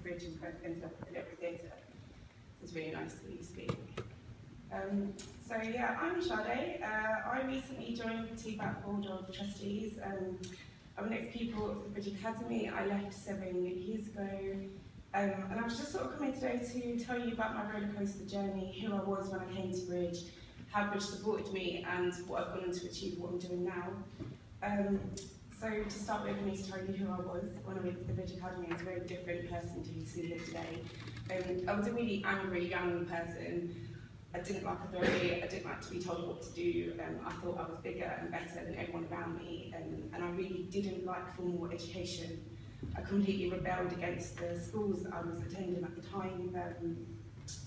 Bridge and both ended up at the Little Theatre. It's really nice to hear you speak. So yeah, I'm Sade. I recently joined the TBAP Board of Trustees. I'm the next pupil of the Bridge Academy. I left 7 years ago. And I was just sort of coming today to tell you about my rollercoaster journey, who I was when I came to Bridge, how Bridge supported me, and what I've gone on to achieve what I'm doing now. So to start with, I need to tell you who I was when I went to the Bridge Academy. I was a very different person to who you see here today. I was a really angry young person. I didn't like to be told what to do. I thought I was bigger and better than everyone around me, and I really didn't like formal education. I completely rebelled against the schools that I was attending at the time.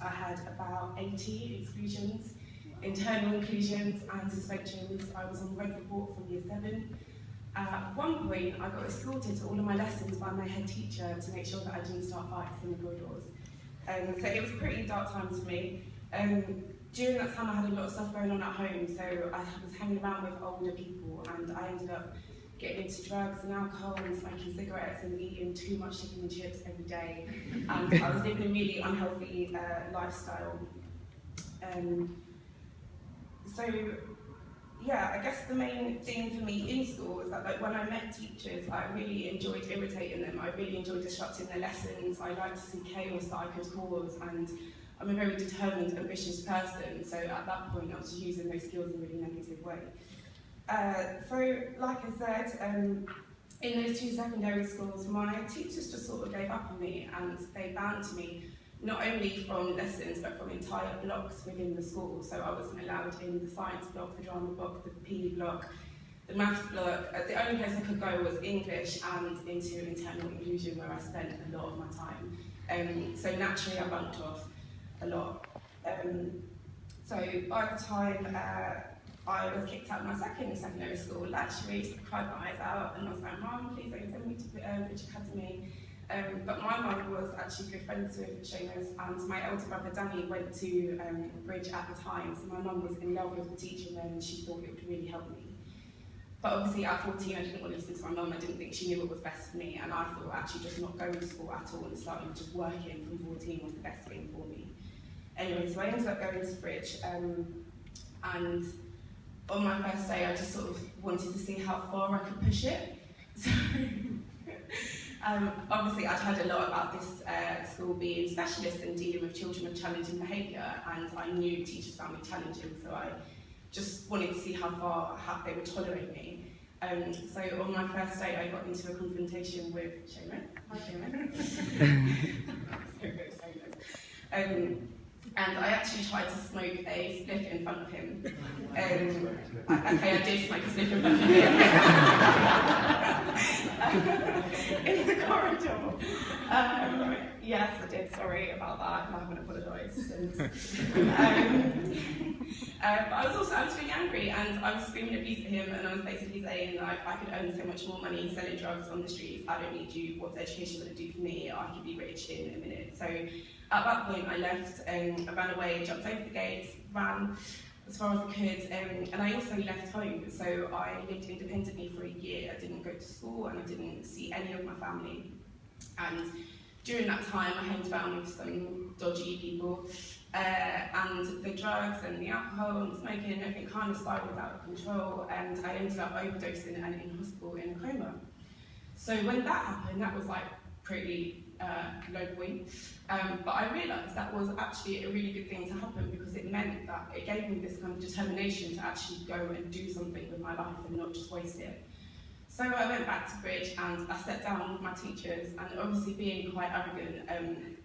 I had about 80 exclusions, internal inclusions and suspensions. I was on red report from year 7. At one point, I got escorted to all of my lessons by my head teacher to make sure that I didn't start fights in the corridors. So it was pretty dark times for me. During that time, I had a lot of stuff going on at home, so I was hanging around with older people, and I ended up getting into drugs and alcohol and smoking cigarettes and eating too much chicken and chips every day. And I was living a really unhealthy lifestyle. So yeah, I guess the main thing for me in school was that when I met teachers, I really enjoyed irritating them. I really enjoyed disrupting their lessons. I liked to see chaos that I could cause, and I'm a very determined, ambitious person, so at that point I was just using those skills in a really negative way. So, like I said, in those 2 secondary schools, my teachers just sort of gave up on me, and they banned me not only from lessons but from entire blocks within the school. So I wasn't allowed in the science block, the drama block, the PE block, the maths block. The only place I could go was English and into internal inclusion, where I spent a lot of my time. So naturally I bunked off a lot. So by the time I was kicked out of my second secondary school, actually I cried my eyes out and I was like, Mum, please don't send me to Bridge Academy. But my mum was actually good friends with Seamus, and my elder brother Danny went to Bridge at the time, so my mum was in love with the teacher then, and she thought it would really help me. But obviously at 14 I didn't want to listen to my mum. I didn't think she knew what was best for me, and I thought actually just not going to school at all and starting just working from 14 was the best thing for me. Anyway, so I ended up going to Bridge, and on my first day I just sort of wanted to see how far I could push it. So obviously I'd heard a lot about this school being specialist and dealing with children with challenging behaviour, and I knew teachers found me challenging, so I just wanted to see how far they would tolerate me. So on my first day I got into a confrontation with Seamus. Hi Seamus. And I actually tried to smoke a spliff in front of him. Okay, I did smoke a spliff in front of him. In the corridor. Yes, I did, sorry about that. I haven't apologised since. But I was really angry, and I was screaming abuse at him, and I was basically saying that I could earn so much more money selling drugs on the streets. I don't need you. What's education going to do for me? I could be rich in a minute. So at that point I left, I ran away, jumped over the gates, ran as far as I could, and I also left home. So I lived independently for a year. I didn't go to school and I didn't see any of my family. And during that time I hung around with some dodgy people, and the drugs and the alcohol and the smoking and everything kind of spiraled out of control, and I ended up overdosing and in hospital in a coma. So when that happened, that was like pretty low point. But I realised that was actually a really good thing to happen, because it meant that it gave me this kind of determination to actually go and do something with my life and not just waste it. So I went back to Bridge and I sat down with my teachers, and obviously being quite arrogant,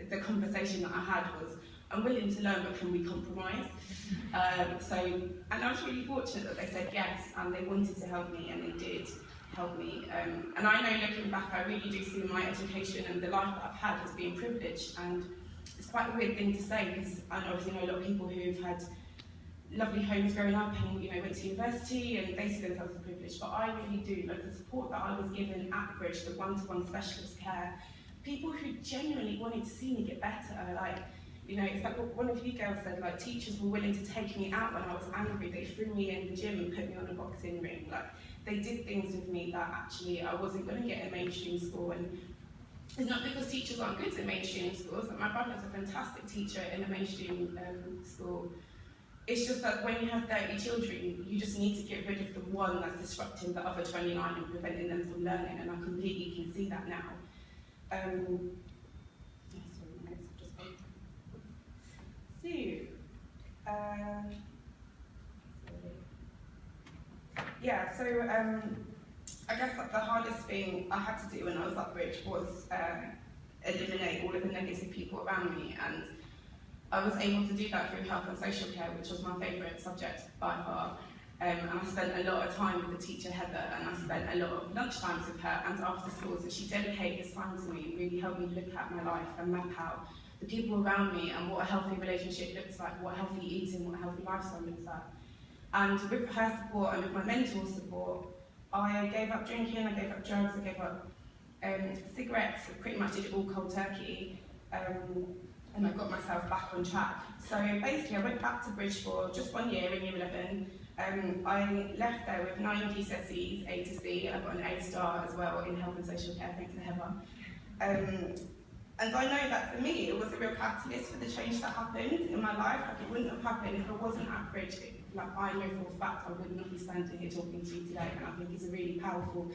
the conversation that I had was, I'm willing to learn, but can we compromise? And I was really fortunate that they said yes, and they wanted to help me, and they did help me. And I know, looking back, I really do see my education and the life that I've had as being privileged, and it's quite a weird thing to say, because I obviously know a lot of people who've had lovely homes growing up and went to university and they see themselves as privileged, but I really do. Like, the support that I was given at Bridge, the one-to-one specialist care, people who genuinely wanted to see me get better, like, it's like what one of you girls said, like, teachers were willing to take me out when I was angry. They threw me in the gym and put me on a boxing ring. Like, they did things with me that actually I wasn't going to get in mainstream school. And It's not because teachers aren't good in mainstream schools. Like, my brother's a fantastic teacher in a mainstream school. It's just that when you have 30 children, you just need to get rid of the one that's disrupting the other 29 and preventing them from learning, and I completely can see that now. I guess like, the hardest thing I had to do when I was at Bridge was eliminate all of the negative people around me, and I was able to do that through health and social care, which was my favourite subject by far. And I spent a lot of time with the teacher Heather, and I spent a lot of lunchtimes with her and after schools, and she dedicated this time to me, really helped me look at my life and map out the people around me and what a healthy relationship looks like, what healthy eating, what a healthy lifestyle looks like. And with her support and with my mentor's support, I gave up drinking, I gave up drugs, I gave up cigarettes, I pretty much did it all cold turkey, and I got myself back on track. So basically I went back to Bridge for just 1 year in year 11. I left there with 9 GCSEs, A to C. I got an A star as well in health and social care, thanks to Heather. And I know that for me, it was a real catalyst for the change that happened in my life. Like, it wouldn't have happened if I wasn't at Bridge. Like, I know for a fact I would not be standing here talking to you today, and I think it's a really powerful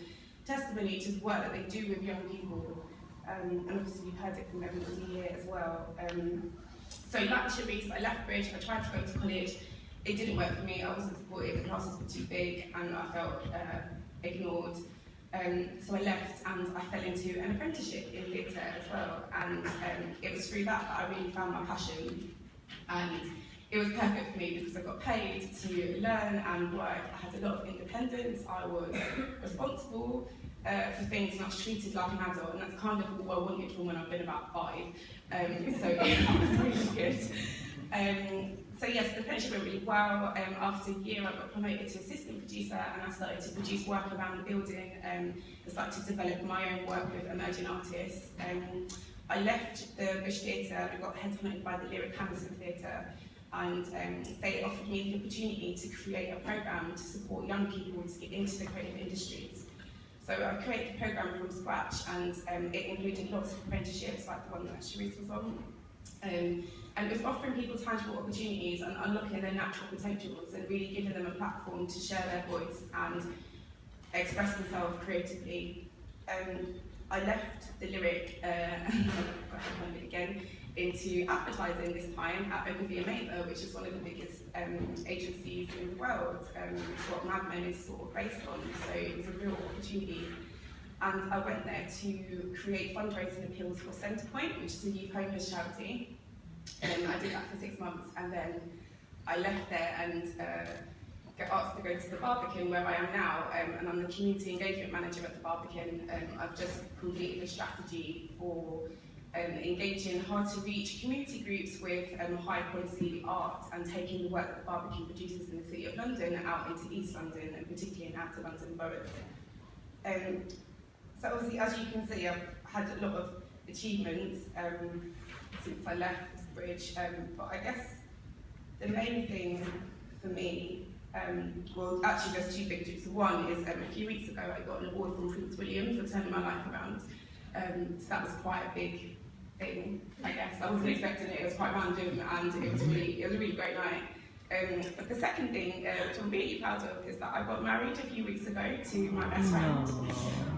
testimony to the work that they do with young people. And obviously you've heard it from everybody here as well. So like Sharice, I left Bridge, I tried to go to college. It didn't work for me, I wasn't supported, the classes were too big, and I felt ignored. So I left and I fell into an apprenticeship in theatre as well, and it was through that I really found my passion, and it was perfect for me because I got paid to learn and work. I had a lot of independence, I was responsible for things, and I was treated like an adult, and that's kind of what I wanted from when I've been about 5, so it was really good. So yes, the apprenticeship went really well. After a year, I got promoted to assistant producer, and I started to produce work around the building. I started to develop my own work with emerging artists. I left the Bush Theatre and I got headhunted by the Lyric Hammerson Theatre, and they offered me the opportunity to create a programme to support young people to get into the creative industries. So I created the programme from scratch, and it included lots of apprenticeships like the one that Sharice was on. And it was offering people tangible opportunities and unlocking their natural potentials and really giving them a platform to share their voice and express themselves creatively. I left the Lyric, into advertising this time at Ogilvy & Mather, which is one of the biggest agencies in the world. It's what Mad Men is sort of based on, so it was a real opportunity. And I went there to create fundraising appeals for Centrepoint, which is a youth homeless charity. I did that for 6 months, and then I left there and got asked to go to the Barbican, where I am now, and I'm the community engagement manager at the Barbican. I've just completed a strategy for engaging hard-to-reach community groups with high-quality art and taking the work that the Barbican produces in the City of London out into East London, and particularly in outer London boroughs. So obviously, as you can see, I've had a lot of achievements since I left Bridge, but I guess the main thing for me, well, actually there's 2 big things. One is a few weeks ago I got an award from Prince William for turning my life around, so that was quite a big thing, I guess. I wasn't expecting it, it was quite random, and it was a really great night. But the second thing, which I'm really proud of, is that I got married a few weeks ago to my best friend.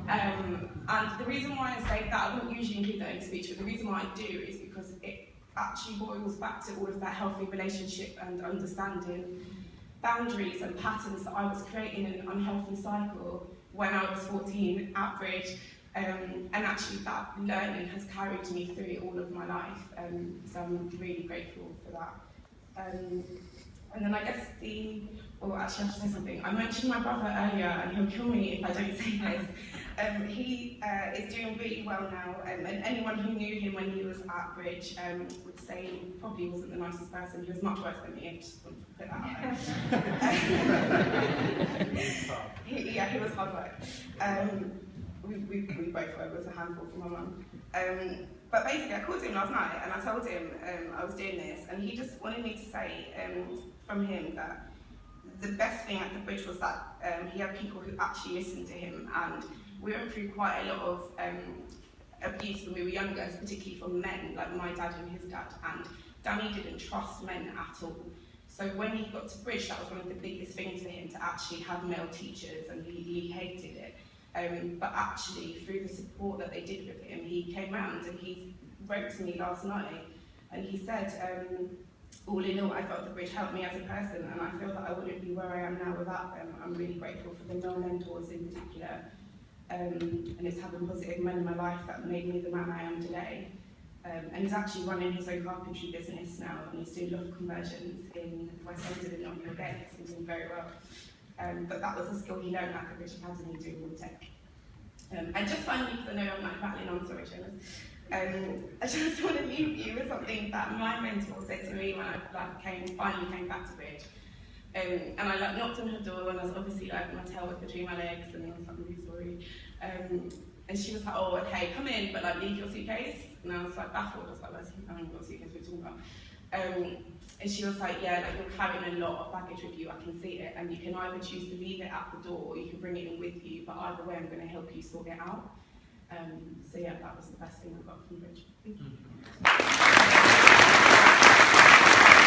And the reason why I say that, I wouldn't usually include that in a speech, but the reason why I do is because it actually boils back to all of that healthy relationship and understanding boundaries and patterns that I was creating in an unhealthy cycle when I was 14 at Bridge. And actually that learning has carried me through all of my life, so I'm really grateful for that. And then I guess well, actually I have to say something. I mentioned my brother earlier, and he'll kill me if I don't say this. He is doing really well now, and anyone who knew him when he was at Bridge would say he probably wasn't the nicest person. He was much worse than me, I just want to put that out there. He was hard work. We both were, it was a handful for my mum. But basically I called him last night and I told him I was doing this, and he just wanted me to say from him that the best thing at the Bridge was that he had people who actually listened to him, and we went through quite a lot of abuse when we were younger, particularly from men, like my dad and his dad, and Danny didn't trust men at all. So when he got to Bridge, that was one of the biggest things for him, to actually have male teachers, and he hated it. But actually, through the support that they did with him, he came round and he wrote to me last night, and he said, all in all, I felt the Bridge helped me as a person, and I feel that I wouldn't be where I am now without them. I'm really grateful for the male mentors in particular, and it's having positive men in my life that made me the man I am today. And he's actually running his own carpentry business now, and he's doing loft conversions in West London and on your day. He's doing very well. But that was a skill he learned at the Bridge Academy doing wood tech. And just finally, because I know I'm like battling on, sorry, Jonas, I just want to leave you with something that my mentor said to me when I finally came back to Bridge. And I knocked on her door, and I was obviously my tail was between my legs, and I was like, really sorry. And she was like, oh, okay, come in, but leave your suitcase. And I was baffled. I was like, I don't know what suitcase we're talking about. And she was like, yeah, you're carrying a lot of baggage with you, I can see it, and you can either choose to leave it at the door, or you can bring it in with you, but either way I'm going to help you sort it out. So yeah, that was the best thing I got from Bridge. Thank you.